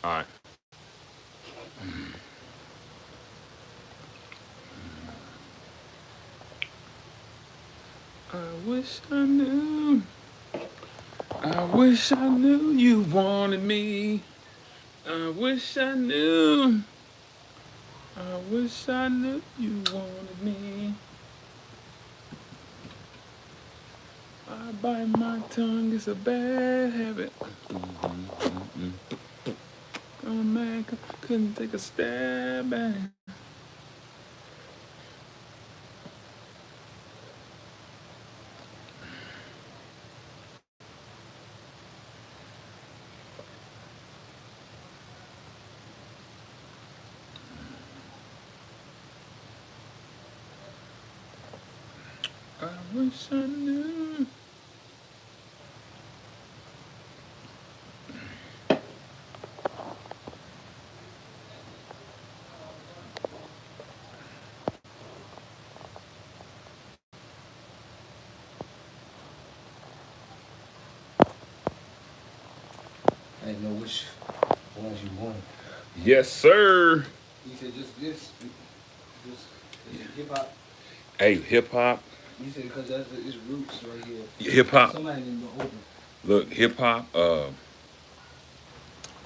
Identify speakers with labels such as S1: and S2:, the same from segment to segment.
S1: All right. I wish I knew. I wish I knew you wanted me. I wish I knew. I wish I knew you wanted me. I bite my tongue, it's a bad habit. Oh man, couldn't take a stab at it. I wish I knew.
S2: I didn't know which ones you wanted.
S1: Yes, sir.
S2: You said just this, just hip hop.
S1: Hey, hip hop.
S2: You said because that's its roots right here.
S1: Hip hop.
S2: Somebody didn't even open.
S1: Look, hip hop.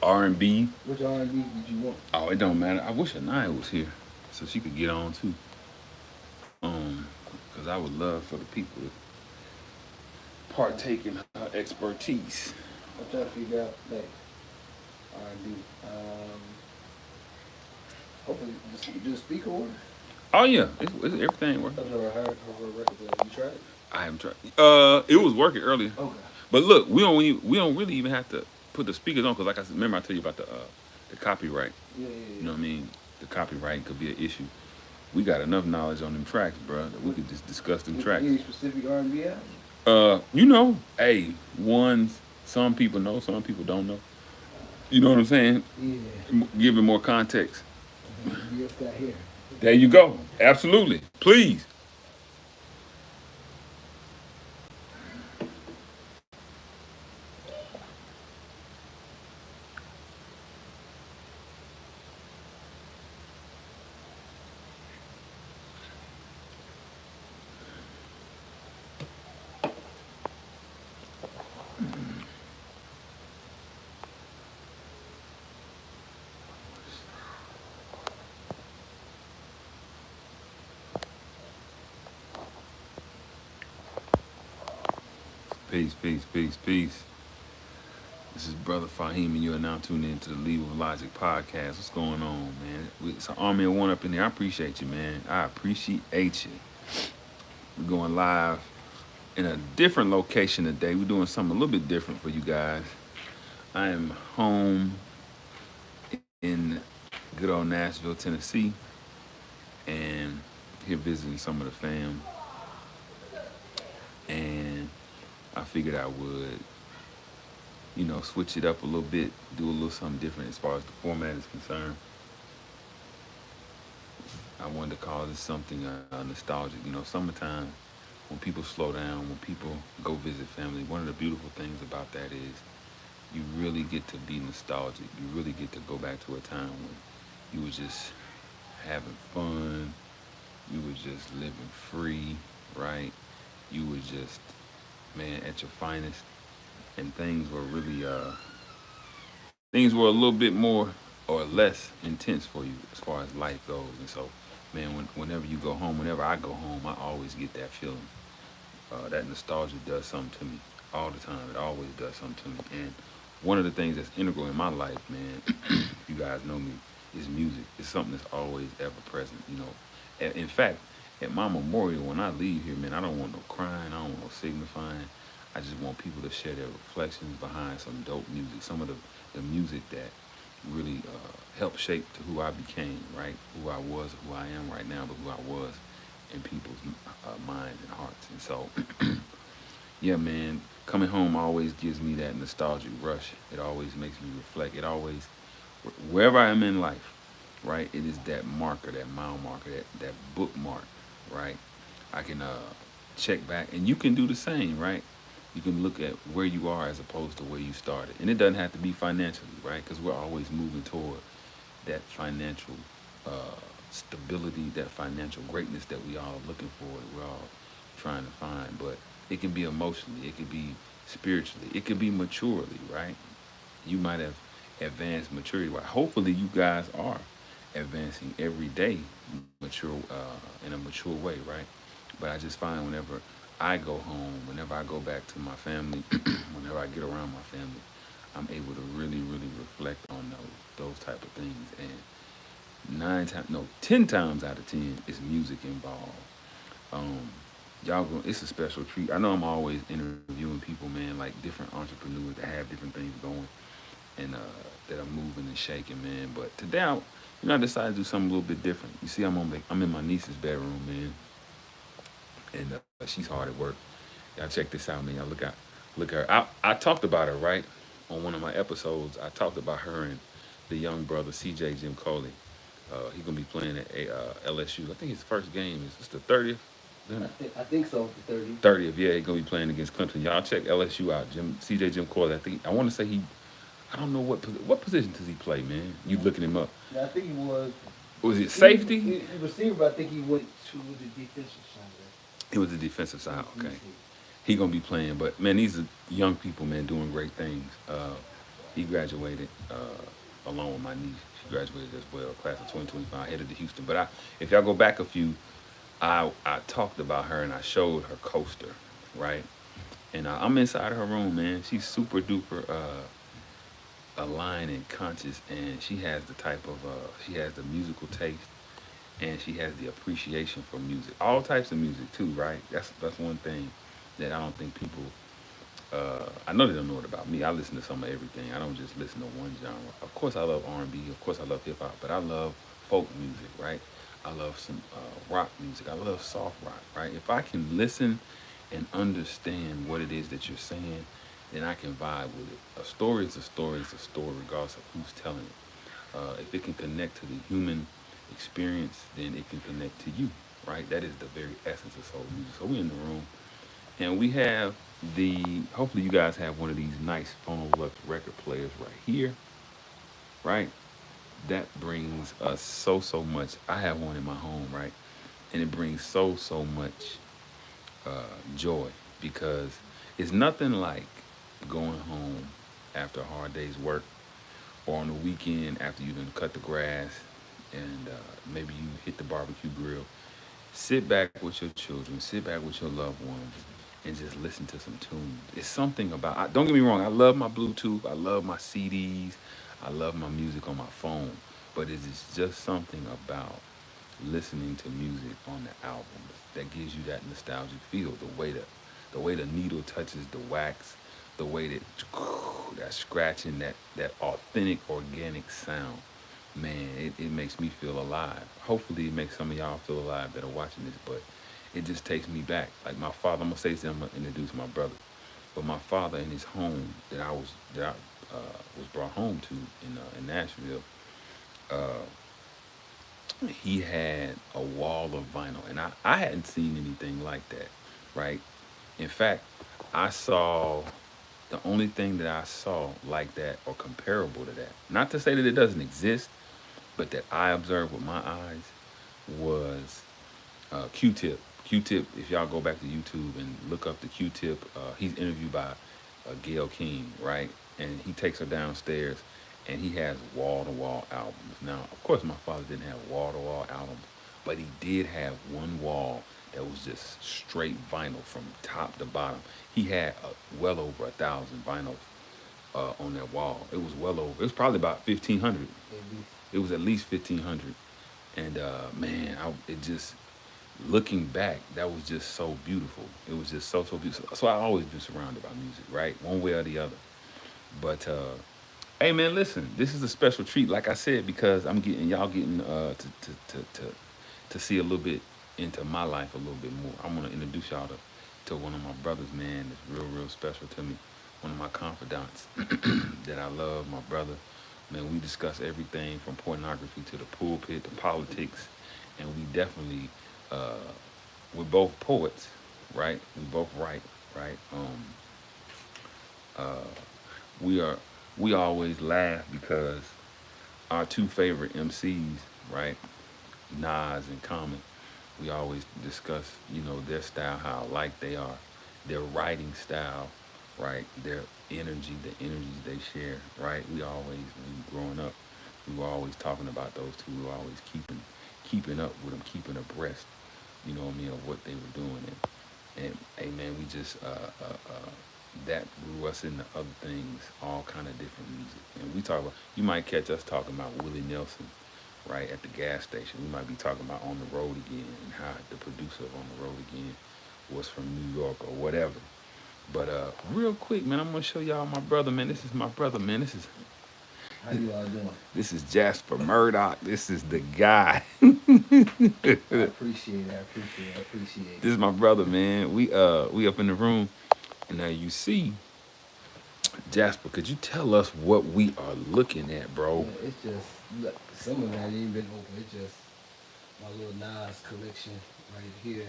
S1: R&B.
S2: Which R&B did you want?
S1: Oh, it don't matter. I wish Anaya was here so she could get on too. Um, because I would love for the people to partake in her expertise.
S2: I'm trying to figure out like R&B. Hopefully, do the speaker order.
S1: Oh yeah, it's everything working.
S2: I've never heard of her record. You tried it?
S1: I haven't tried. It was working earlier.
S2: Okay.
S1: But look, we don't really even have to put the speakers on because, like I said, remember I told you about the copyright.
S2: Yeah.
S1: You know what I mean? The copyright could be an issue. We got enough knowledge on them tracks, bro, that we could just discuss them tracks.
S2: Any specific R&B album?
S1: You know, hey, ones some people know, some people don't know. You know what I'm saying?
S2: Yeah.
S1: Giving more context.
S2: You just got here.
S1: There you go. Absolutely. Please. Peace, peace, peace, peace. This is Brother Fahim, and you are now tuned in to the Leave of Logic podcast. What's going on, man? It's an army of one up in there. I appreciate you, man. I appreciate you. We're going live in a different location today. We're doing something a little bit different for you guys. I am home in good old Nashville, Tennessee, and here visiting some of the fam. And I figured I would, switch it up a little bit, do a little something different as far as the format is concerned. I wanted to call this something nostalgic. Summertime, when people slow down, when people go visit family, one of the beautiful things about that is you really get to be nostalgic. You really get to go back to a time when you were just having fun, you were just living free, right? You were just, man, at your finest, and things were a little bit more or less intense for you as far as life goes. And so, man, whenever you go home, whenever I go home, I always get that feeling. That nostalgia does something to me all the time. It always does something to me. And one of the things that's integral in my life, man, if you guys know me, is music. It's something that's always ever present. In fact, at my memorial, when I leave here, man, I don't want no crying. I don't want no signifying. I just want people to share their reflections behind some dope music. Some of the music that really helped shape to who I became, right? Who I was, who I am right now, but who I was in people's minds and hearts. And so, yeah, man, coming home always gives me that nostalgic rush. It always makes me reflect. It always, wherever I am in life, right, it is that marker, that mile marker, that bookmark, right? I can check back, and you can do the same, right? You can look at where you are as opposed to where you started, and it doesn't have to be financially, right? Because we're always moving toward that financial uh, stability, that financial greatness that we all looking for, that we're all trying to find. But it can be emotionally, it could be spiritually, it could be maturely, right? You might have advanced maturity. Right? Hopefully, you guys are advancing every day, mature in a mature way, right? But I just find whenever I go home, whenever I go back to my family, whenever I get around my family, I'm able to really, really reflect on those type of things. And 9 times, no, 10 times out of 10, is music involved. Um, y'all go, it's a special treat. I know I'm always interviewing people, man, like different entrepreneurs that have different things going and that are moving and shaking, man. But today, I decided to do something a little bit different. You see, I'm in my niece's bedroom, man, and she's hard at work. Y'all check this out, man. Y'all look at her. I talked about her right on one of my episodes. I talked about her and the young brother CJ Jim Coley. He's gonna be playing at LSU. I think his first game is it's the 30th.
S2: I think so. The 30.
S1: 30th, yeah, he's gonna be playing against Clemson. Y'all check LSU out. CJ Jim Coley. I want to say he. I don't know what position does he play, man. You looking him up?
S2: Yeah, I think he was.
S1: Was it
S2: He,
S1: safety?
S2: he receiver, but I think he went to the defensive side.
S1: It was the defensive side.
S2: Let me
S1: Okay,
S2: see.
S1: he gonna be playing. But man, these are young people, man, doing great things. He graduated along with my niece. She graduated as well, class of 2025, headed to Houston. But if y'all go back a few, I talked about her and I showed her coaster, right? And I'm inside her room, man. She's super duper aligned and conscious, and she has the type of she has the musical taste, and she has the appreciation for music, all types of music too, right? That's one thing that I don't think people. I know they don't know it about me. I listen to some of everything. I don't just listen to one genre. Of course, I love R&B. Of course, I love hip hop. But I love folk music, right? I love some rock music. I love soft rock, right? If I can listen and understand what it is that you're saying, then I can vibe with it. A story is a story is a story, regardless of who's telling it. If it can connect to the human experience, then it can connect to you, right? That is the very essence of soul music. So we're in the room, and we have hopefully you guys have one of these nice Phonolux record players right here, right? That brings us so much. I have one in my home, right? And it brings so much joy because it's nothing like going home after a hard day's work or on the weekend after you done cut the grass and maybe you hit the barbecue grill. Sit back with your children, sit back with your loved ones, and just listen to some tunes. It's something about. Don't get me wrong. I love my Bluetooth. I love my CDs. I love my music on my phone. But it is just something about listening to music on the albums that gives you that nostalgic feel. The way the needle touches the wax, the way that scratching, that authentic organic sound. Man, it makes me feel alive. Hopefully, it makes some of y'all feel alive that are watching this. But it just takes me back. Like my father, I'm gonna say something. I'm gonna introduce my brother. But my father in his home that I was brought home to in Nashville, uh, he had a wall of vinyl, and I hadn't seen anything like that, right? In fact, I saw the only thing that I saw like that or comparable to that. Not to say that it doesn't exist, but that I observed with my eyes was Q-Tip. Q-Tip, if y'all go back to YouTube and look up the Q-Tip, he's interviewed by Gail King, right? And he takes her downstairs and he has wall-to-wall albums. Now, of course, my father didn't have wall-to-wall albums, but he did have one wall that was just straight vinyl from top to bottom. He had well over 1,000 vinyls on that wall. It was well over. It was probably about 1,500.
S2: Maybe.
S1: It was at least 1,500. And man, it just looking back, that was just so beautiful. It was just so beautiful. So I always been surrounded by music, right? One way or the other. But hey, man, listen, this is a special treat, like I said, because I'm getting y'all getting to see a little bit into my life a little bit more. I'm gonna introduce y'all to one of my brothers, man. That's real special to me. One of my confidants that I love, my brother. Man, we discuss everything from pornography to the pulpit to politics, and we definitely uh, we're both poets, right? We both write, right? We are we always laugh because our two favorite MCs, right, Nas and Common, we always discuss, their style, how alike they are, their writing style, right, their energy, the energies they share, right. We always, when we growing up, we were always talking about those two. We were always keeping up with them, keeping abreast, of what they were doing. And hey, man, we just that grew us into other things, all kind of different music. And we talk about, you might catch us talking about Willie Nelson, right, at the gas station. We might be talking about On the Road Again and how the producer of On the Road Again was from New York or whatever. But real quick, man, I'm gonna show y'all my brother, man. This is my brother, man. This is
S2: How you all doing?
S1: this is Jasper Murdoch. This is the guy.
S2: I appreciate it. I appreciate it. I appreciate it.
S1: This is my brother, man. We up in the room, and now you see Jasper. Could you tell us what we are looking at, bro?
S2: Yeah, it's just look, some of it hasn't even been open. It's just my little Nas collection right here.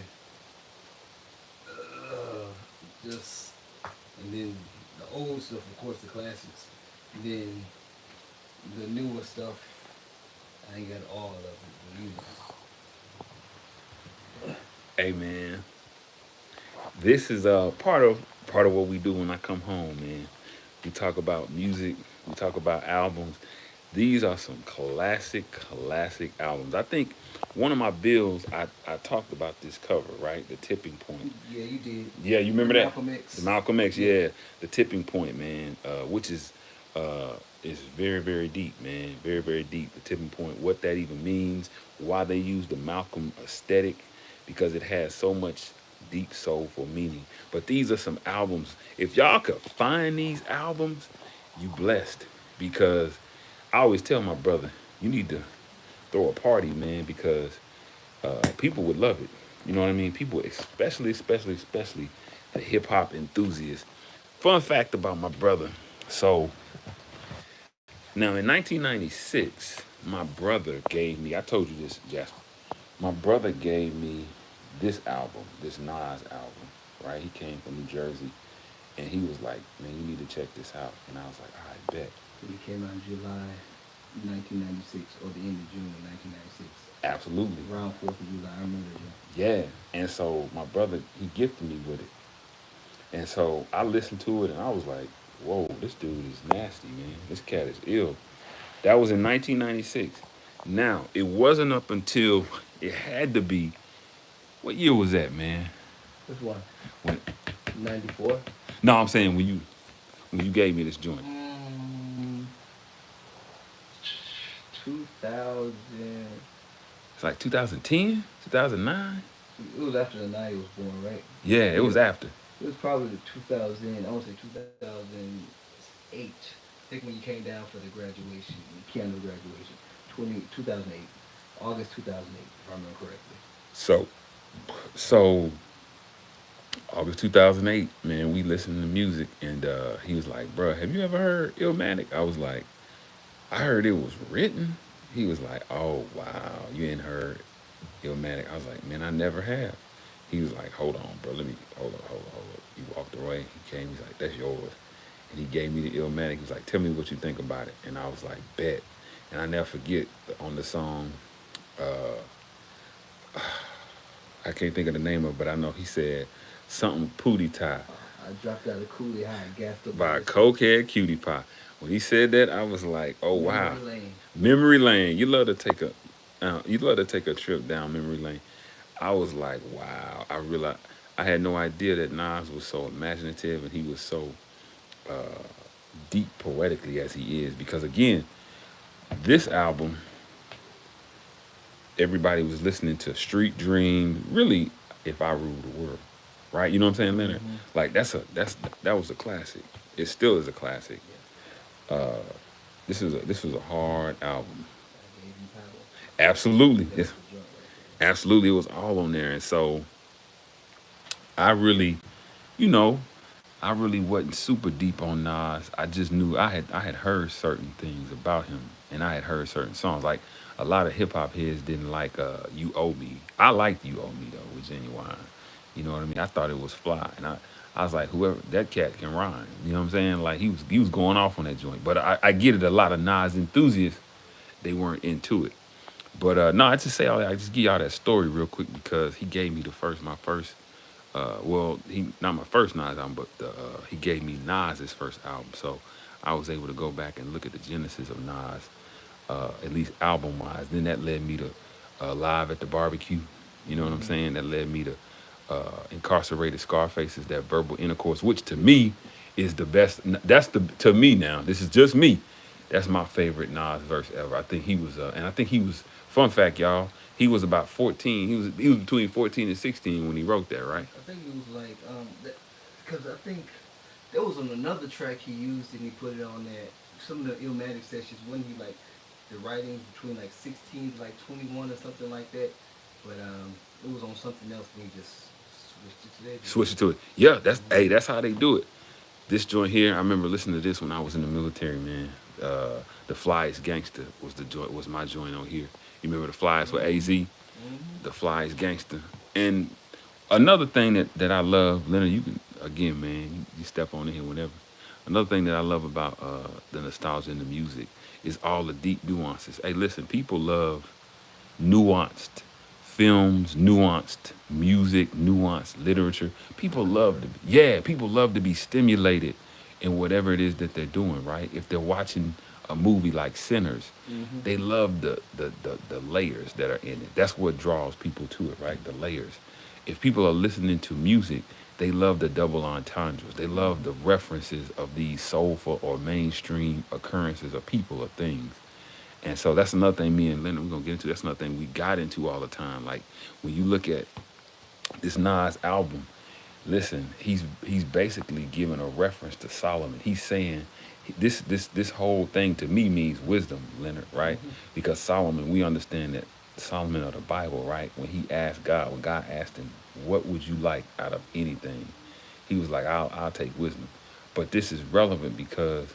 S2: Just and then the old stuff, of course, the classics. And then the newer stuff. I ain't got all of it, but you know.
S1: Hey, man. This is part of what we do when I come home, man. We talk about music. We talk about albums. These are some classic albums. I think one of my bills, I talked about this cover, right? The Tipping Point.
S2: Yeah, you did.
S1: Yeah, you remember that?
S2: Malcolm X.
S1: The Malcolm X,
S2: Yeah.
S1: yeah. The Tipping Point, man, which is very deep, man. Very deep. The Tipping Point, what that even means, why they use the Malcolm aesthetic, because it has so much deep soulful meaning. But these are some albums. If y'all could find these albums, you blessed. Because I always tell my brother, you need to throw a party, man, because people would love it. You know what I mean? People, especially the hip hop enthusiasts. Fun fact about my brother. So now in 1996, my brother gave me. I told you this, Jasper. My brother gave me this album, this Nas album. Right? He came from New Jersey, and he was like, "Man, you need to check this out." And I was like, "All right, bet."
S2: It came out in July 1996 or the end of June of 1996.
S1: Absolutely.
S2: Around 4th of July, I remember that.
S1: Yeah. And so my brother, he gifted me with it. And so I listened to it and I was like, whoa, this dude is nasty, man. This cat is ill. That was in 1996. Now, it wasn't up until, it had to be, what year was that, man?
S2: Which one?
S1: When,
S2: 94?
S1: no, I'm saying when you gave me this joint.
S2: 2000.
S1: It's like 2010, 2009?
S2: It was after the night was born, right?
S1: Yeah, it was after.
S2: It was probably 2000. I want to say 2008. I think when you came down for the graduation, the piano graduation, 2008, August 2008, if I remember correctly.
S1: So August 2008, man, we listened to music, and he was like, "Bruh, have you ever heard Illmatic?" I was like, "I heard it was written." He was like, "Oh wow, you ain't heard Illmatic?" I was like, "Man, I never have." He was like, "Hold on, bro, let me hold up." He walked away. He came. He's like, "That's yours," and he gave me the Illmatic. He was like, "Tell me what you think about it," and I was like, "Bet." And I never forget on the song. Uh, I can't think of the name of it, but I know he said something Pootie Tie
S2: I dropped out of Coolie High and gassed up.
S1: by Cokehead Cutie Pie. When he said that, I was like, "Oh wow,
S2: Memory Lane.
S1: memory lane." You love to take a trip down memory lane. I was like, wow. I realized I had no idea that Nas was so imaginative and he was so deep poetically as he is. Because again, this album, everybody was listening to Street Dream. Really, If I Rule the World, right? You know what I'm saying, Leonard? Like that was a classic. It still is a classic. Uh, this was a hard album.
S2: I gave you power.
S1: Absolutely,
S2: That's the joint right
S1: absolutely, it was all on there, and so I really, you know, I really wasn't super deep on Nas. I just knew I had heard certain things about him, and I had heard certain songs. Like a lot of hip hop heads didn't like "You Owe Me." I liked "You Owe Me" though with Genuine. You know what I mean? I thought it was fly, and I I was like, whoever that cat can rhyme. You know what I'm saying? Like he was going off on that joint. But I get it. A lot of Nas enthusiasts, they weren't into it. But no, I just say all that. I just give y'all that story real quick because he gave me my first. Well, he not my first Nas album, but he gave me Nas's first album. So I was able to go back and look at the genesis of Nas, at least album wise. Then that led me to Live at the Barbecue. You know what I'm saying? That led me to Incarcerated Scarfaces, that verbal intercourse, which to me is the best. That's the to me now. This is just me. That's my favorite Nas verse ever. I think he was, and I think he was. Fun fact, y'all. He was about 14. He was between 14 and 16 when he wrote that, right?
S2: I think it was like because I think there was on another track he used and he put it on that some of the Illmatic sessions when he like the writings between like 16 to like 21 or something like that. But it was on something else and he just switched it to that.
S1: Switch it to it. Yeah, that's how they do it. This joint here, I remember listening to this when I was in the military, man. The Flyest Gangster was my joint on here. You remember the Flyest with AZ? The Flyest Gangster. And another thing that I love, Leonard, you can again, man, you step on in here whenever. Another thing that I love about the nostalgia in the music is all the deep nuances. Hey, listen, people love nuanced films, nuanced music, nuanced literature. People love to be stimulated in whatever it is that they're doing, right? If they're watching a movie like Sinners, they love the layers that are in it. That's what draws people to it, right? The layers. If people are listening to music, they love the double entendres. They love the references of these soulful or mainstream occurrences of people or things. And so that's another thing me and Leonard, we're gonna get into. That's another thing we got into all the time. Like when you look at this Nas album, listen, he's basically giving a reference to Solomon. He's saying this whole thing to me means wisdom, Leonard, right? Because Solomon, we understand that Solomon of the Bible, right? When God asked him, what would you like out of anything? He was like, I'll take wisdom. But this is relevant because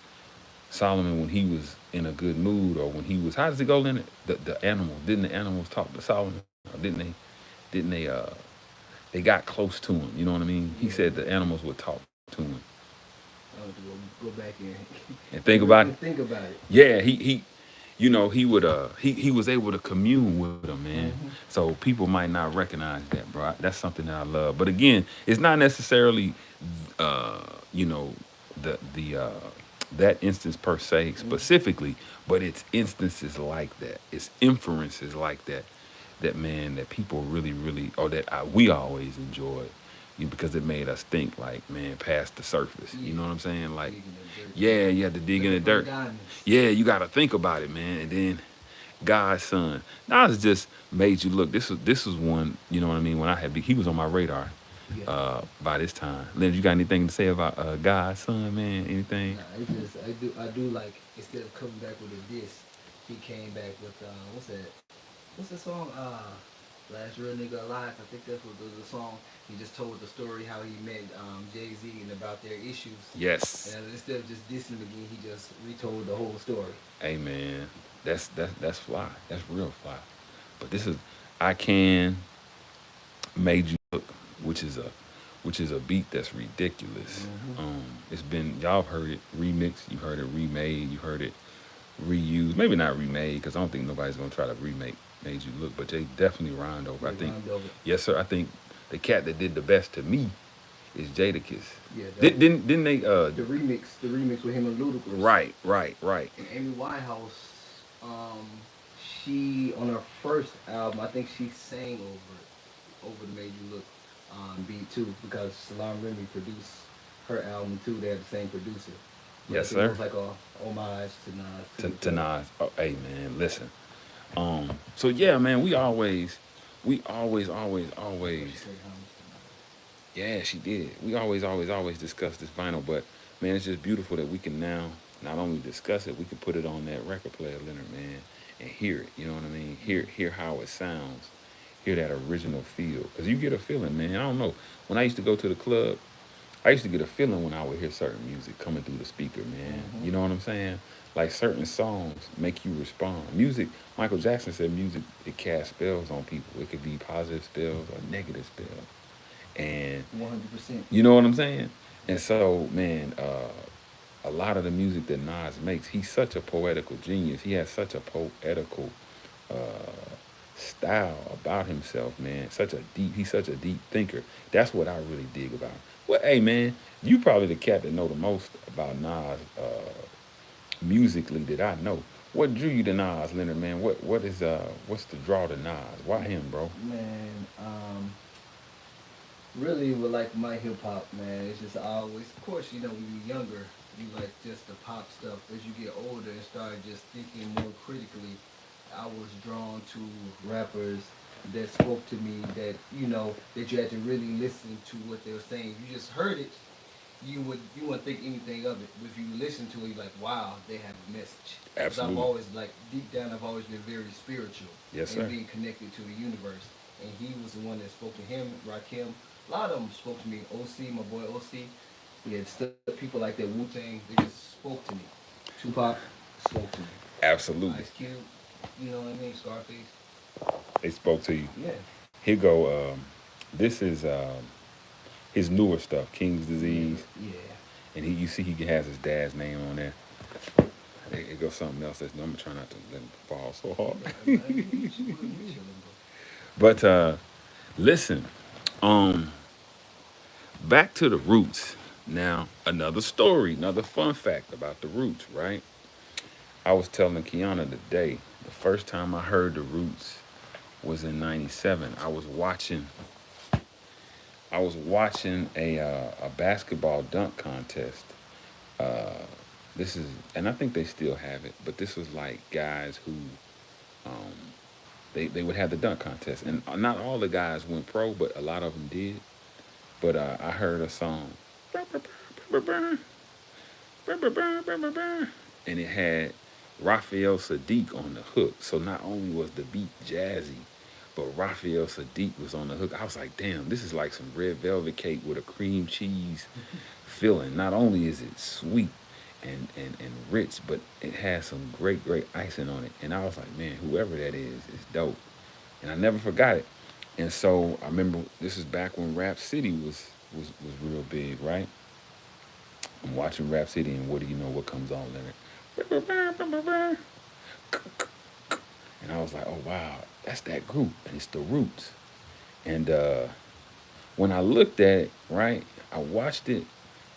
S1: Solomon, when he was in a good mood, or when he was, how does it go, Leonard? The animals, didn't the animals talk to Solomon? Or didn't they? Didn't they? They got close to him. You know what I mean? He
S2: Yeah.
S1: said the animals would talk to him.
S2: I have to go back and
S1: And think about it.
S2: think about it.
S1: Yeah, he would he was able to commune with them, man. So people might not recognize that, bro. That's something that I love. But again, it's not necessarily you know the that instance per se specifically, but it's instances like that. It's inferences like that that man that people really or that we always enjoyed because it made us think like man past the surface. You know what I'm saying? Like
S2: Digging the dirt.
S1: yeah, you had to dig in the
S2: Looking for
S1: dirt.
S2: diamonds.
S1: Yeah, you got to think about it, man. And then God's son. Nas just made you look. This was one. You know what I mean? When I had he was on my radar
S2: Yeah.
S1: by this time. Leonard, you got anything to say about God's son, man? Anything?
S2: Nah, it's just I do like instead of coming back with a diss, he came back with what's that? What's the song? Last Real Nigga Alive. I think that's what the song. He just told the story how he met Jay Z and about their issues.
S1: Yes.
S2: And instead of just dissing him again, he just retold the whole story.
S1: Hey, man. That's fly. That's real fly. But this is I Can Made You Look, which is a beat that's ridiculous. It's been y'all have heard it remixed, you've heard it remade, you heard it reused. Maybe not remade because I don't think nobody's gonna try to remake Made You Look, but they definitely rhymed over. I
S2: They
S1: think
S2: rhymed over.
S1: yes, sir. I think the cat that did the best to me is Jadakiss.
S2: Yeah,
S1: Didn't they?
S2: the remix with him and Ludacris.
S1: Right.
S2: And Amy Winehouse, um, she on her first album, I think she sang over the Made You Look beat too, because Salaam Remi produced her album too. They had the same producer. But
S1: Yes,
S2: I think it
S1: sir.
S2: was like a homage to Nas too.
S1: To Nas. Oh, hey man, listen. So yeah, man, we always. Yeah, she did. We always discuss this vinyl, but man, it's just beautiful that we can now not only discuss it, we can put it on that record player, Leonard, man, and hear it. You know what I mean? Hear how it sounds, hear that original feel, because you get a feeling, man. I don't know. When I used to go to the club, I used to get a feeling when I would hear certain music coming through the speaker, man. You know what I'm saying? Like certain songs make you respond. Music, Michael Jackson said music, it casts spells on people. It could be positive spells or negative spells. And
S2: 100%.
S1: you know what I'm saying? And so, man, a lot of the music that Nas makes, he's such a poetical genius. He has such a poetical style about himself, man. He's such a deep thinker. That's what I really dig about him. Well, hey, man, you probably the cat that know the most about Nas musically that I know. What drew you to Nas, Leonard, man? What's the draw to Nas? Why him, bro?
S2: Man, really with like my hip hop, man. It's just always, of course, you know, when you're younger, you like just the pop stuff. As you get older and start just thinking more critically, I was drawn to rappers that spoke to me, that you know, that you had to really listen to what they were saying. You just heard it, you wouldn't think anything of it. But if you listen to it, you're like, wow, they have a message. Because I've
S1: Absolutely.
S2: always like deep down, I've always been very spiritual
S1: Yes,
S2: and
S1: sir.
S2: being connected to the universe. And he was the one that spoke to him, Rakim. A lot of them spoke to me. OC, my boy OC. He had stuff, people like that, Wu Tang. They just spoke to me. Tupac spoke to me.
S1: Absolutely.
S2: Ice Cube, you know what I mean? Scarface.
S1: They spoke to you.
S2: Yeah,
S1: Here go. This is his newer stuff, King's
S2: yeah,
S1: Disease,
S2: yeah.
S1: and you see he has his dad's name on there. It goes something else. I'm gonna try not to let him fall so hard.
S2: We chilling, bro.
S1: But listen, um, back to the Roots. Now, another story, another fun fact about the Roots, right? I was telling Kiana today, the first time I heard the Roots was in '97. I was watching a basketball dunk contest. Uh, this is, and I think they still have it, but this was like guys who um, they would have the dunk contest, and not all the guys went pro, but a lot of them did. But I heard a song, and it had Raphael Sadiq on the hook. So not only was the beat jazzy, but Raphael Sadiq was on the hook. I was like, damn, this is like some red velvet cake with a cream cheese filling. Not only is it sweet and rich, but it has some great icing on it. And I was like, man, whoever that is dope. And I never forgot it. And so I remember this is back when Rap City was real big, right? I'm watching Rap City, and what do you know? What comes on, Leonard? And I was like, oh wow, that's that group, and it's the Roots. And when I looked at it, right, I watched it,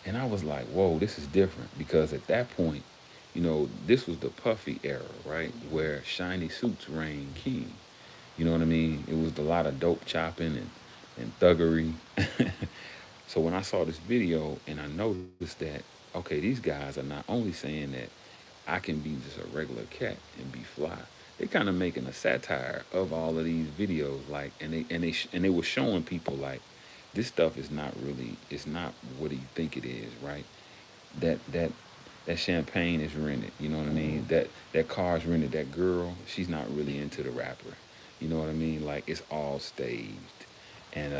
S1: and I was like, whoa, this is different because at that point, you know, this was the Puffy era, right, where shiny suits reigned king. You know what I mean? It was a lot of dope chopping and thuggery. So when I saw this video and I noticed that, okay, these guys are not only saying that I can be just a regular cat and be fly. They kind of making a satire of all of these videos, like, and they were showing people like, this stuff is not really, it's not what you think it is, right? That that that champagne is rented, you know what I mean?
S2: Mm-hmm.
S1: That car is rented. That girl, she's not really into the rapper, you know what I mean? Like it's all staged, and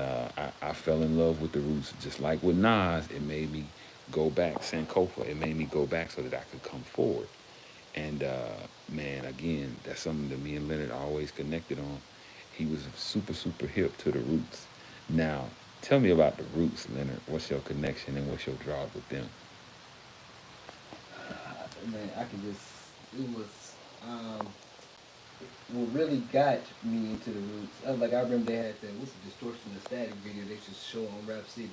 S1: I fell in love with the Roots, just like with Nas. It made me go back, Sankofa. It made me go back so that I could come forward. And man, again, that's something that me and Leonard always connected on. He was super hip to the Roots. Now, tell me about the Roots, Leonard. What's your connection and what's your draw with them?
S2: Man, I could just, it was, um, what really got me into the Roots. Like I remember they had that, what's the Distortion of Static video they used to show on Rap City.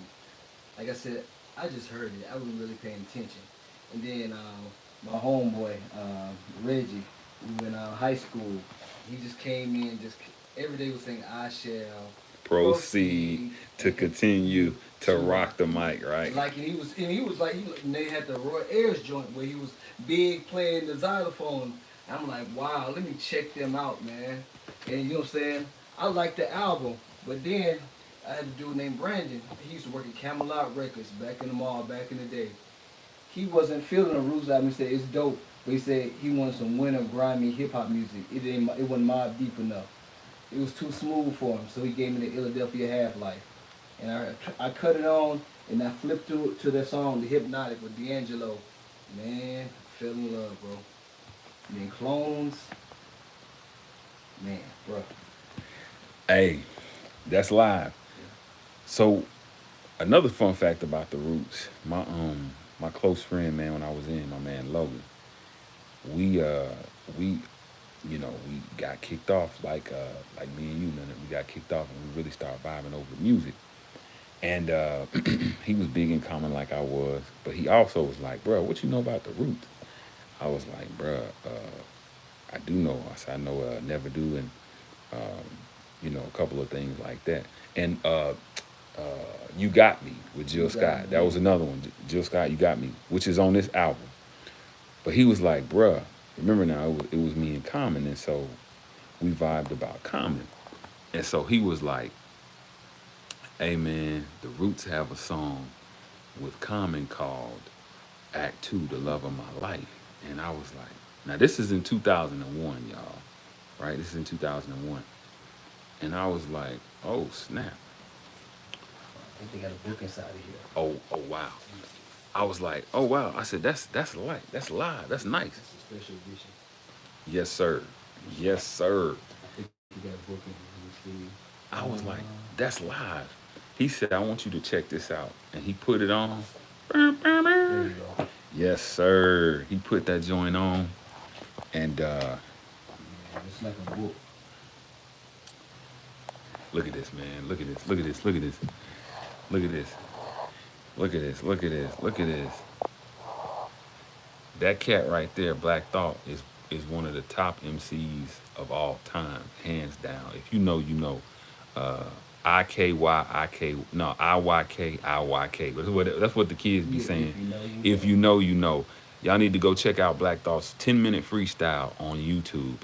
S2: Like I said, I just heard it. I wasn't really paying attention. And then my homeboy, Reggie, we were in high school. He just came in, just every day was saying, I shall
S1: Proceed
S2: proceed
S1: to
S2: and
S1: continue
S2: continue
S1: to
S2: to
S1: rock
S2: rock
S1: the
S2: the mic.
S1: mic, right?
S2: Like, and he was like, and they had the Roy Ayers joint where he was big playing the xylophone. I'm like, wow, let me check them out, man. And you know what I'm saying? I like the album, but then I had a dude named Brandon. He used to work at Camelot Records back in the mall, back in the day. He wasn't feeling the Roots album. He said it's dope, but he said he wanted some winter grimy hip hop music. It wasn't mob deep enough. It was too smooth for him, so he gave me the Philadelphia Half Life. And I cut it on, and I flipped to their song, The Hypnotic with D'Angelo. Man, fell in love, bro. And then Clones, man, bro.
S1: Hey, that's live.
S2: Yeah.
S1: So Another fun fact about the Roots, my close friend, man, when I was in, my man Logan, we we we got kicked off like me and you, Leonard. We got kicked off and we really started vibing over the music. And he was big in common like I was, but he also was like, bro, what you know about the Roots? I was like, bro, I do know. I said, I know Never Do and um, a couple of things like that. And You Got Me with
S2: You
S1: Jill
S2: got
S1: Scott. That was
S2: me.
S1: another one. Jill Scott, You Got Me, which is on this album. But he was like, bruh, remember now, it was me and Common. And so we vibed about Common. And so he was like, hey man, the Roots have a song with Common called Act Two, The Love of My Life. And I was like, now this is in 2001, y'all, right? This is in 2001. And I was like, oh snap.
S2: I think they got a book inside of here.
S1: Oh wow. I was like, oh wow. I said, that's light. That's live. That's nice.
S2: It's a special edition.
S1: Yes, sir. Yes, sir.
S2: I think you got a book in here. Let me see.
S1: I was like, that's live. He said, I want you to check this out. And he put it on.
S2: There you go.
S1: Yes, sir. He put that joint on. And
S2: Yeah, it's like a book.
S1: look at this, man. Look at this. Look at this. Look at this. Look at this. Look at this. Look at this. Look at this. That cat right there, Black Thought, is one of the top MCs of all time, hands down. If you know, you know. Uh, IKY, no, IYK, IYK. That's what the kids be
S2: Yeah,
S1: saying.
S2: if you know, you
S1: If
S2: know.
S1: you know, you know. Y'all need to go check out Black Thought's 10-minute freestyle on YouTube.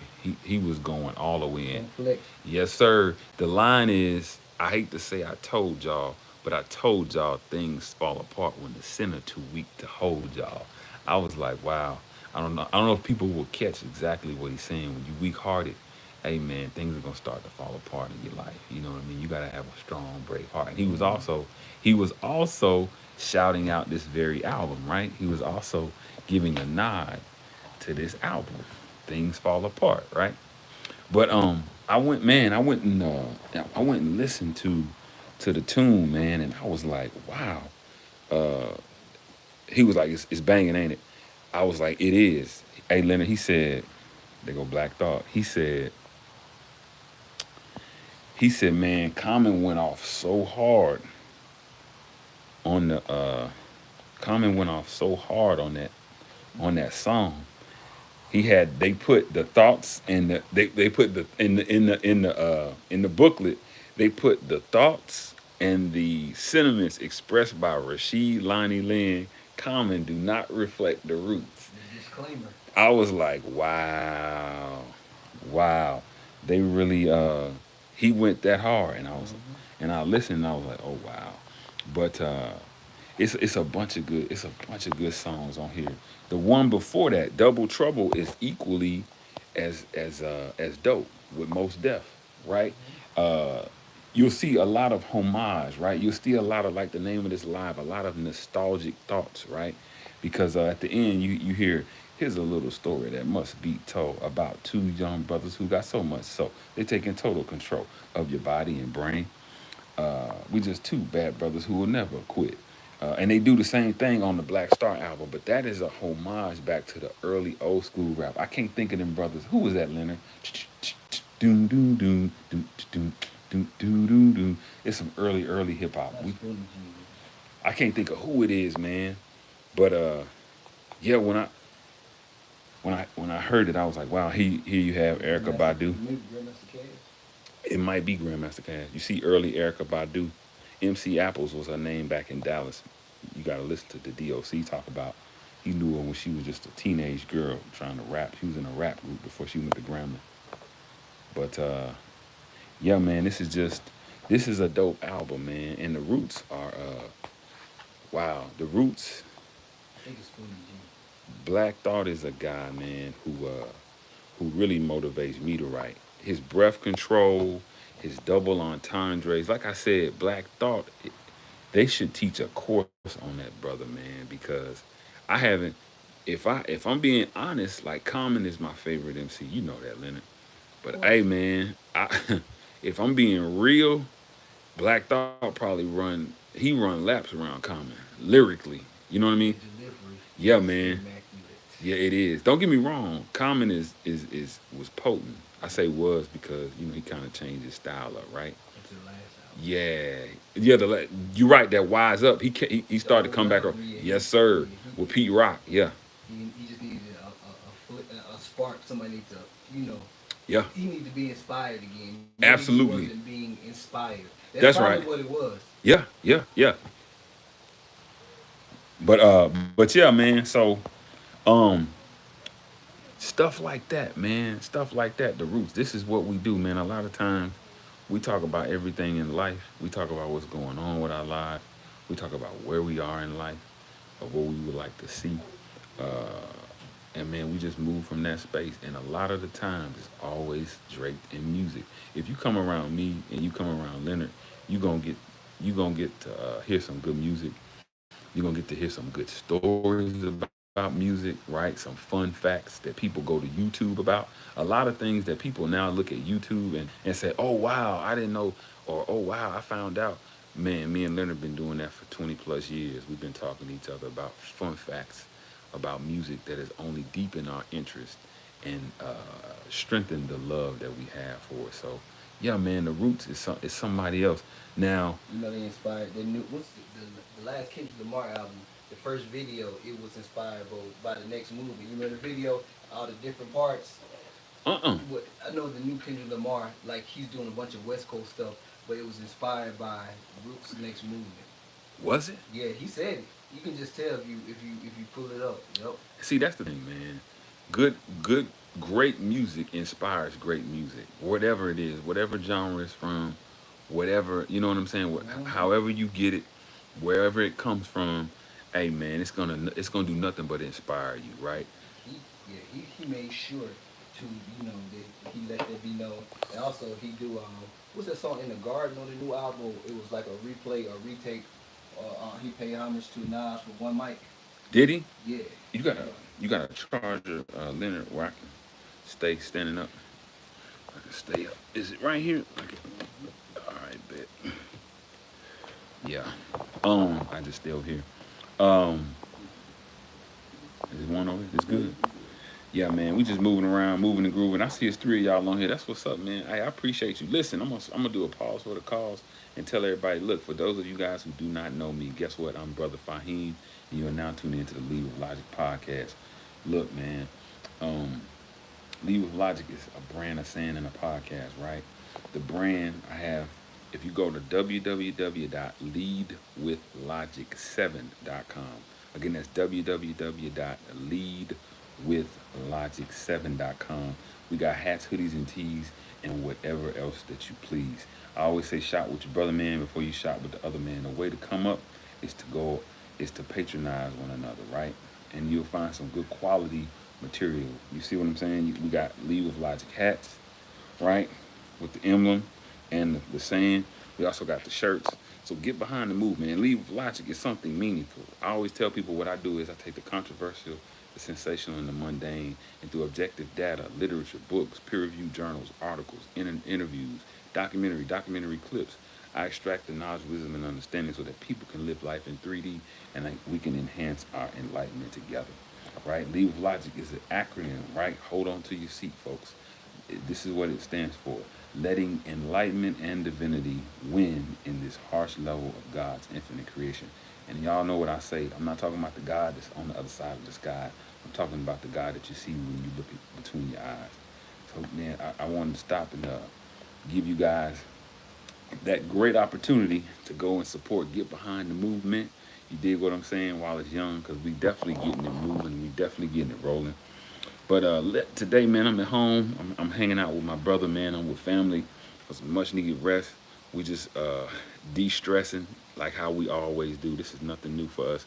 S1: He was going all the way in.
S2: Don't flex.
S1: Yes, sir. The line is, I hate to say I told y'all, but I told y'all things fall apart when the center too weak to hold y'all. I was like, wow. I don't know. I don't know if people will catch exactly what he's saying. When you weak hearted, hey man, things are gonna start to fall apart in your life. You know what I mean? You gotta have a strong, brave heart. And
S2: Mm-hmm.
S1: he was also shouting out this very album, right? He was also giving a nod to this album. Things fall apart, right? But I went and listened to the tune, man, and I was like, wow. Uh, he was like, it's banging, ain't it? I was like, it is. Hey, Leonard, he said, they go Black Thought. He said, man, Common went off so hard on the Common went off so hard on that song. They put the thoughts and they put the in the booklet, they put the thoughts and the sentiments expressed by Rashid Lonnie Lynn Common do not reflect the Roots.
S2: The disclaimer.
S1: I was like, wow, wow. They really he went that hard,
S2: Mm-hmm.
S1: and I listened and I was like, oh wow. But it's a bunch of good songs on here. The one before that, Double Trouble, is equally as dope with Most Def, right?
S2: Mm-hmm.
S1: Uh, you'll see a lot of homage, right? You'll see a lot of, like the name of this live, a lot of nostalgic thoughts, right? Because at the end you hear, here's a little story that must be told about two young brothers who got so much so they're taking total control of your body and brain. We just two bad brothers who will never quit. And they do the same thing on the Black Star album, but that is a homage back to the early old school rap. I can't think of them brothers. Who was that, Leonard? Doom doom doom doom doom doom doom doom doom. It's some early hip hop.
S2: That's Spoonie G.
S1: I can't think of who it is, man. But yeah, when I heard it, I was like, wow. Here you have Erica
S2: Grandmaster,
S1: Badu.
S2: maybe Grandmaster Cash.
S1: It might be Grandmaster Cash. You see early Erica Badu. MC Apples was her name back in Dallas. You got to listen to the DOC talk about. He knew her when she was just a teenage girl trying to rap. She was in a rap group before she went to Grambling. But yeah, man, this is a dope album, man. And the Roots are wow. The Roots.
S2: I think it's Spoonie G.
S1: Black Thought is a guy, man, who really motivates me to write. His breath control, his double entendres. Like I said, Black Thought, they should teach a course on that brother, man, because I haven't. If I'm being honest, like Common is my favorite MC. You know that, Leonard.
S2: Of
S1: But hey,
S2: course.
S1: man, if I'm being real, Black Thought probably run. he run laps around Common lyrically. You know what I
S2: The
S1: mean?
S2: delivery
S1: Yeah,
S2: is
S1: man.
S2: immaculate.
S1: Yeah, it is. Don't get me wrong. Common is was potent. I say was because he kind of changed his style up, right?
S2: Into the last album.
S1: Yeah, yeah. You're right. That wise up. He
S2: The
S1: started to come back.
S2: overwhelm, yeah,
S1: Yes, sir.
S2: yeah,
S1: With Pete Rock. Yeah,
S2: he just needed a spark. Somebody need to, you know,
S1: yeah.
S2: he needed to be inspired again. Maybe he
S1: Absolutely.
S2: wasn't being inspired. That's
S1: That's
S2: probably
S1: right.
S2: what it was.
S1: Yeah, yeah, yeah. But yeah, man. So um, stuff like that, man. Stuff like that. The roots. This is what we do, man. A lot of times we talk about everything in life. We talk about what's going on with our lives. We talk about where we are in life, or what we would like to see. Uh, and man, we just move from that space. And a lot of the times, it's always draped in music. If you come around me and you come around Leonard, you gonna get you gonna get to hear some good music. You're gonna get to hear some good stories about music, right? Some fun facts that people go to YouTube about. A lot of things that people now look at YouTube and say, "Oh wow, I didn't know," or "Oh wow, I found out." Man, me and Leonard been doing that for 20 plus years. We've been talking to each other about fun facts about music that has only deepened our interest and strengthened the love that we have for it. So, yeah, man, the roots is somebody else. Now,
S2: You know, they inspired the new. What's the last Kendrick Lamar album? The first video, it was inspired by the next movie. You know the video, all the different parts.
S1: uh-uh,
S2: What I know, the new Kendrick Lamar, like he's doing a bunch of West Coast stuff, but it was inspired by Roots' next movement.
S1: was it?
S2: Yeah, he said it. You can just tell if you pull it up. Yep.
S1: See, that's the thing, man. Good, great music inspires great music. Whatever it is, whatever genre it's from, whatever, you know what I'm saying?
S2: Hmm.
S1: However you get it, wherever it comes from, hey man, it's gonna do nothing but inspire you, right?
S2: He yeah he made sure to that he let that be known. And also he do what's that song in the garden on the new album? It was like a replay or retake. He paid homage to Nas for one mic.
S1: Did he?
S2: Yeah.
S1: You got a you got a charger, Leonard, where I can stay standing up. I can stay up. Is it right here? Okay. All right, bet. Yeah. I just stay over here. Um, there's one over here. It's good. Yeah, man, we just moving around, moving and grooving. I see it's three of y'all on here. That's what's up, man. Hey, I appreciate you. Listen, I'm gonna do a pause for the cause and tell everybody, look, for those of you guys who do not know me, guess what? I'm Brother Fahim, and you are now tuned into the Lead with Logic podcast. Look, man, um, Lead with Logic is a brand of saying in a podcast, right? The brand I have, if you go to www.leadwithlogic7.com. Again, that's www.leadwithlogic7.com. We got hats, hoodies, and tees, and whatever else that you please. I always say shop with your brother man before you shop with the other man. The way to come up is to go is to patronize one another, right? And you'll find some good quality material. You see what I'm saying? We got Lead with Logic hats, right? With the emblem and the saying. We also got the shirts. So get behind the movement and Lead with Logic is something meaningful. I always tell people what I do is I take the controversial, the sensational, and the mundane, and through objective data, literature, books, peer-reviewed journals, articles, interviews, documentary clips, I extract the knowledge, wisdom, and understanding so that people can live life in 3D and we can enhance our enlightenment together. Right? Lead with Logic is an acronym, right? Hold on to your seat, folks. This is what it stands for. Letting enlightenment and divinity win in this harsh level of God's infinite creation. And y'all know what I say. I'm not talking about the God that's on the other side of the sky. I'm talking about the God that you see when you look at, between your eyes. So, man, I wanted to stop and give you guys that great opportunity to go and support, get behind the movement. You dig what I'm saying? While it's young, because we definitely getting it moving. We definitely getting it rolling. But today, man, I'm at home. I'm hanging out with my brother, man. I'm with family for some much needed rest. We just de-stressing like how we always do. This is nothing new for us.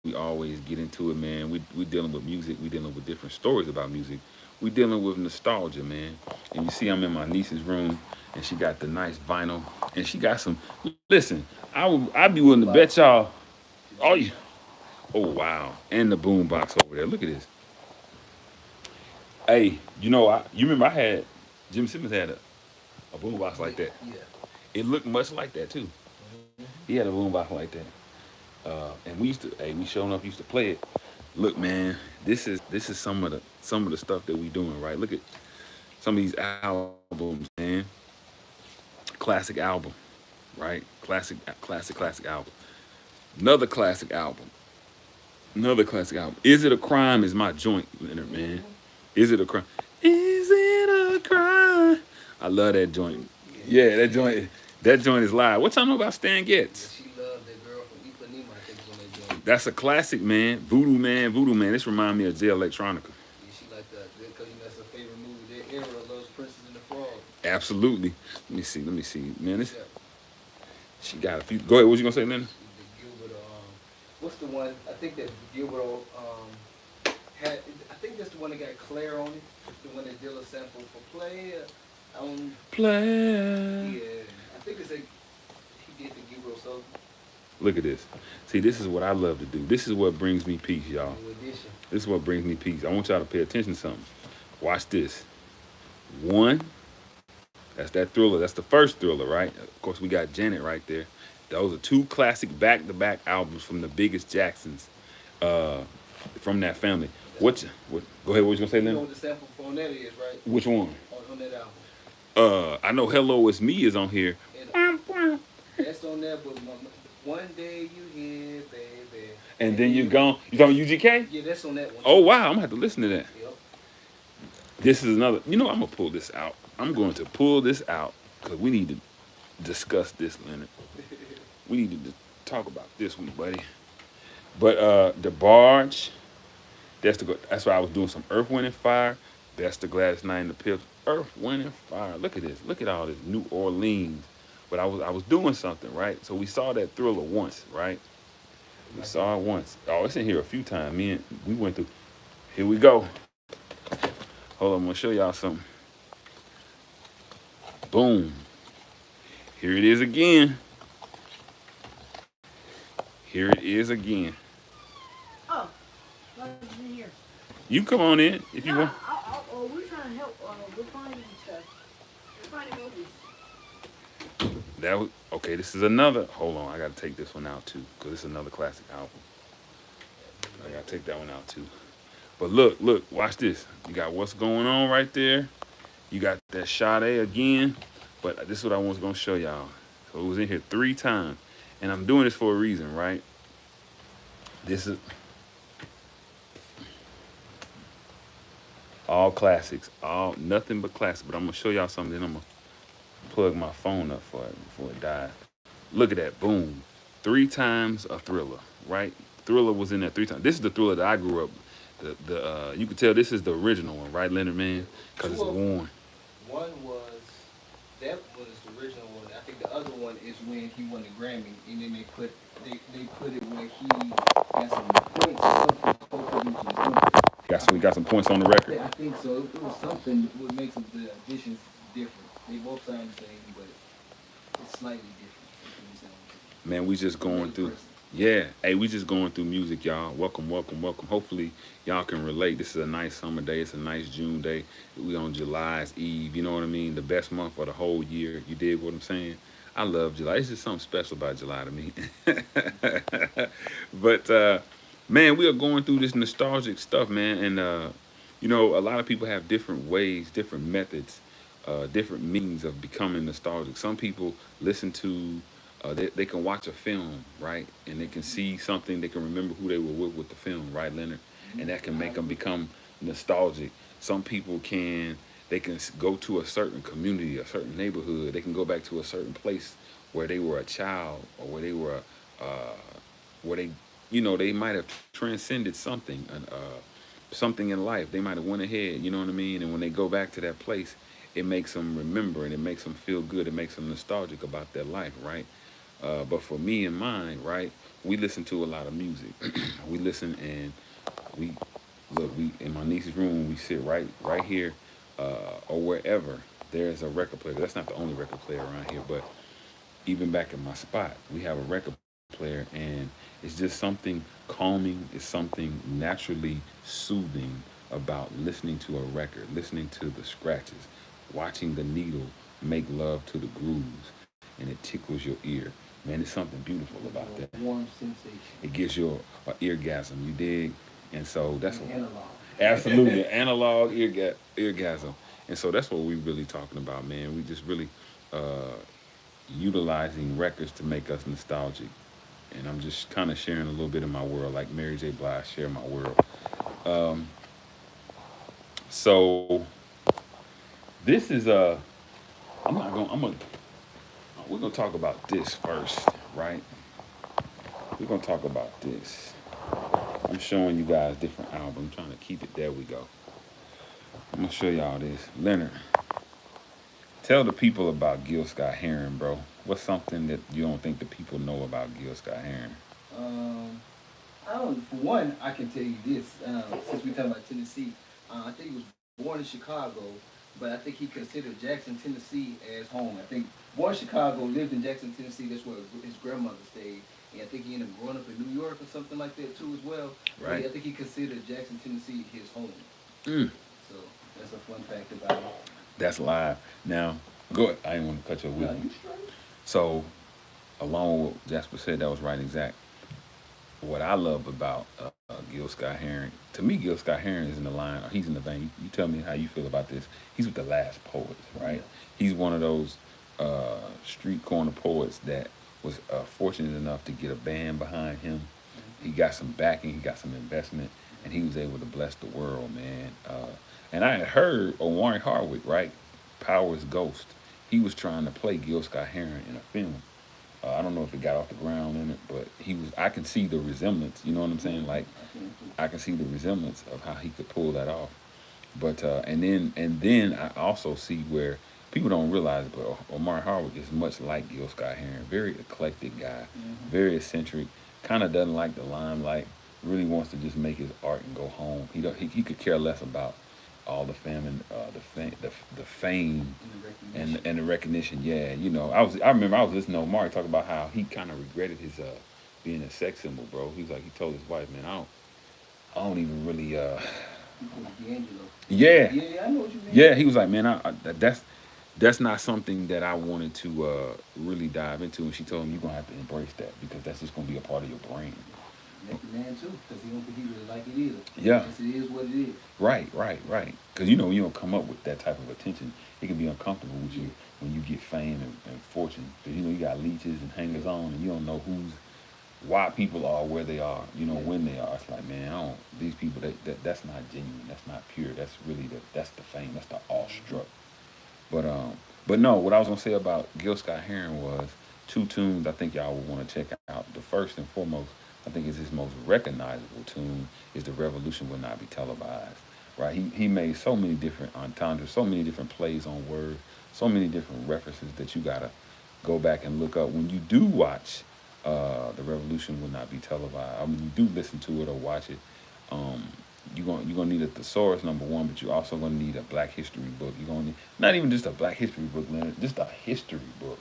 S1: We always get into it, man. We dealing with music. We dealing with different stories about music. We dealing with nostalgia, man. And you see, I'm in my niece's room, and she got the nice vinyl, and she got some. Listen, I'd be willing to bet y'all. Oh, you. Oh wow, and the boom box over there. Look at this. Hey, you remember I had Jim Simmons had a boombox like that.
S2: Yeah.
S1: It looked much like that too. He had a boombox like that. And we used to, hey, we showing up used to play it. Look, man, this is some of the stuff that we doing, right? Look at some of these albums, man. Classic album, right? Classic album. Another classic album. Another classic album. Is It a Crime is my joint, Leonard, man. Is It a Crime? Is it a crime? I love that joint.
S2: Yeah,
S1: Yeah, that joint is live. What y'all know about Stan
S2: yeah,
S1: Getz?
S2: she loved that girl from Ipanema, I think is on that joint.
S1: That's a classic, man. Voodoo Man. This remind me of Jay Electronica.
S2: Yeah, she liked that because that's her favorite movie. That era loves Princess and the Frog.
S1: Absolutely. Let me see. Man, this
S2: Yeah,
S1: she got a few. Go ahead. What you gonna say, Leonard?
S2: the Gilbert. What's the one? I think that Gilbert had. I think that's the one that got Claire on it. The one that Dilla sampled for Play.
S1: Play.
S2: Yeah, I think it's a he did the Gilbert so
S1: Look at this. See, this is what I love to do. This is what brings me peace, y'all.
S2: new edition.
S1: This is what brings me peace. I want y'all to pay attention to something. Watch this. One, that's that Thriller. That's the first Thriller, right? Of course, we got Janet right there. Those are two classic back-to-back albums from the biggest Jacksons uh, from that family. What? Go ahead. What you gonna say,
S2: You know
S1: Leonard?
S2: what the sample for that is, right?
S1: Which one?
S2: On that album.
S1: I know Hello It's Me is on here.
S2: And that's on there, but one day you here, baby.
S1: And then you gone. You talking UGK?
S2: Yeah, that's on that one.
S1: Oh wow, I'm gonna have to listen to that.
S2: Yep.
S1: This is another. You know, I'm gonna pull this out. I'm going to pull this out because we need to discuss this, Leonard. We need to talk about this one, buddy. But the Barge. That's why I was doing some Earth, Wind and Fire. That's the Gladys Knight and the Pips. Earth, Wind and Fire. Look at this. Look at all this New Orleans. But I was doing something, right? So we saw that Thriller once, right? We saw it once. Oh, it's in here a few times. We went through. Here we go. Hold on, I'm gonna show y'all something. Boom. Here it is again. Here it is again.
S3: Oh, what's in here?
S1: You come on in if you
S3: No,
S1: want.
S3: we're trying to help. We're finding stuff. We're finding movies.
S1: That was okay. This is another. Hold on, I gotta take this one out too, cause it's another classic album. I gotta take that one out too. But look, watch this. You got What's Going On right there. You got that Sade again. But this is what I was gonna show y'all. So it was in here 3 times, and I'm doing this for a reason, right? This is all classics, all nothing but classics. But I'm gonna show y'all something. Then I'm gonna plug my phone up for it before it dies. Look at that, boom. 3 times a Thriller, right? Thriller was in there 3 times. This is the Thriller that I grew up. The you can tell this is the original one, right, Leonard Man? Cause it's worn.
S2: One was that was the original one. I think the other one is when he won the Grammy, and then they put it where he got some points or something for co-producing.
S1: We got some points on the record.
S2: I think so. It was something what makes the additions different. They both sound the same, but it's slightly different.
S1: Man, we just going through. Yeah, hey, we just going through music, y'all. Welcome. Hopefully, y'all can relate. This is a nice summer day. It's a nice June day. We on July's Eve. You know what I mean? The best month of the whole year. You dig what I'm saying? I love July. It's just something special about July to me. But man, we are going through this nostalgic stuff, man, and you know, a lot of people have different ways, different methods, different means of becoming nostalgic. Some people listen to they can watch a film, right? And they can see something, they can remember who they were with the film, right, Leonard? And that can make them become nostalgic. Some people they can go to a certain community, a certain neighborhood. They can go back to a certain place where they were a child or where they, you know, they might have transcended something, something in life. They might have went ahead, you know what I mean? And when they go back to that place, it makes them remember and it makes them feel good. It makes them nostalgic about their life, right? But for me and mine, right, we listen to a lot of music. We listen and we we in my niece's room. We sit right here or wherever. There's a record player. That's not the only record player around here, but even back in my spot, we have a record player, and it's just something calming. It's something naturally soothing about listening to a record, listening to the scratches, watching the needle make love to the grooves, and it tickles your ear. Man, there's something beautiful about that.
S2: A warm sensation.
S1: It gives you a eargasm, you dig? And so that's what,
S2: Analog.
S1: absolutely analog eargasm. And so that's what we really talking about, man. We just really uh, utilizing records to make us nostalgic. And I'm just kind of sharing a little bit of my world, like Mary J. Blige share my world. Um, so this is I'm not gonna. I'm gonna. We're gonna talk about this first, right? We're gonna talk about this. I'm showing you guys different albums. I'm trying to keep it. There we go. I'm gonna show y'all this. Leonard, tell the people about Gil Scott Heron, bro. What's something that you don't think the people know about Gil Scott Heron?
S2: Um, I don't. For one, I can tell you this. Since we talking about Tennessee, I think he was born in Chicago, but I think he considered Jackson, Tennessee, as home. I think born in Chicago, lived in Jackson, Tennessee. That's where his grandmother stayed, and I think he ended up growing up in New York or something like that too, as well.
S1: Right.
S2: But I think he considered Jackson, Tennessee, his home.
S1: Mm.
S2: So that's a fun fact about it.
S1: That's live. Now, go ahead. I didn't want to cut your
S2: No,
S1: wheel.
S2: you straight?
S1: So, along with what Jasper said, that was right exact. What I love about Gil Scott Heron, to me, Gil Scott Heron is in the line, or he's in the vein. You tell me how you feel about this. He's with the last poets, right?
S2: Yeah.
S1: He's one of those street corner poets that was fortunate enough to get a band behind him. He got some backing, he got some investment, and he was able to bless the world, man. And I had heard Omari Hardwick, right? Power's Ghost. He was trying to play Gil Scott Heron in a film. I don't know if it got off the ground in it, but he was. I can see the resemblance. You know what I'm saying? Like, I can see the resemblance of how he could pull that off. But and then I also see where people don't realize, but Omar Hardwick is much like Gil Scott Heron. Very eclectic guy, very eccentric. Kind of doesn't like the limelight. Really wants to just make his art and go home. He don't. He could care less about all the fame and the fame and the recognition. Yeah, you know, I remember I was listening to Omari talk about how he kind of regretted his being a sex symbol, bro. He was like, he told his wife, man, I don't even really
S2: D'Angelo.
S1: yeah.
S2: Yeah, I know what you mean.
S1: Yeah, he was like, man, that's not something that I wanted to really dive into. And she told him, you're gonna have to embrace that because that's just gonna be a part of your brain.
S2: Make the man too, because he don't think he really like it either.
S1: Yeah.
S2: Yes, it is what it is.
S1: Right. Because you know, you don't come up with that type of attention. It can be uncomfortable with you when you get fame and fortune. Because you know, you got leeches and hangers on, and you don't know why people are where they are. You know, when they are. It's like, man, these people that's not genuine. That's not pure. That's really that's the fame. That's the awestruck. But no, what I was gonna say about Gil Scott Heron was two tunes I think y'all would want to check out. The first and foremost, I think is his most recognizable tune is "The Revolution Will Not Be Televised." Right? He made so many different entendres, so many different plays on words, so many different references that you gotta go back and look up when you do watch "The Revolution Will Not Be Televised." I mean, you do listen to it or watch it. Um, you're gonna need a thesaurus number one, but you're also gonna need a Black History book. You're gonna need not even just a Black History book, Leonard, just a history book,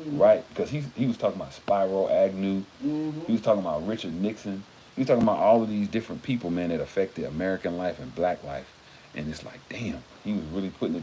S1: right? Because he was talking about Spyro Agnew, he was talking about Richard Nixon, he was talking about all of these different people, man, that affected American life and Black life, and it's like, damn, he was really putting it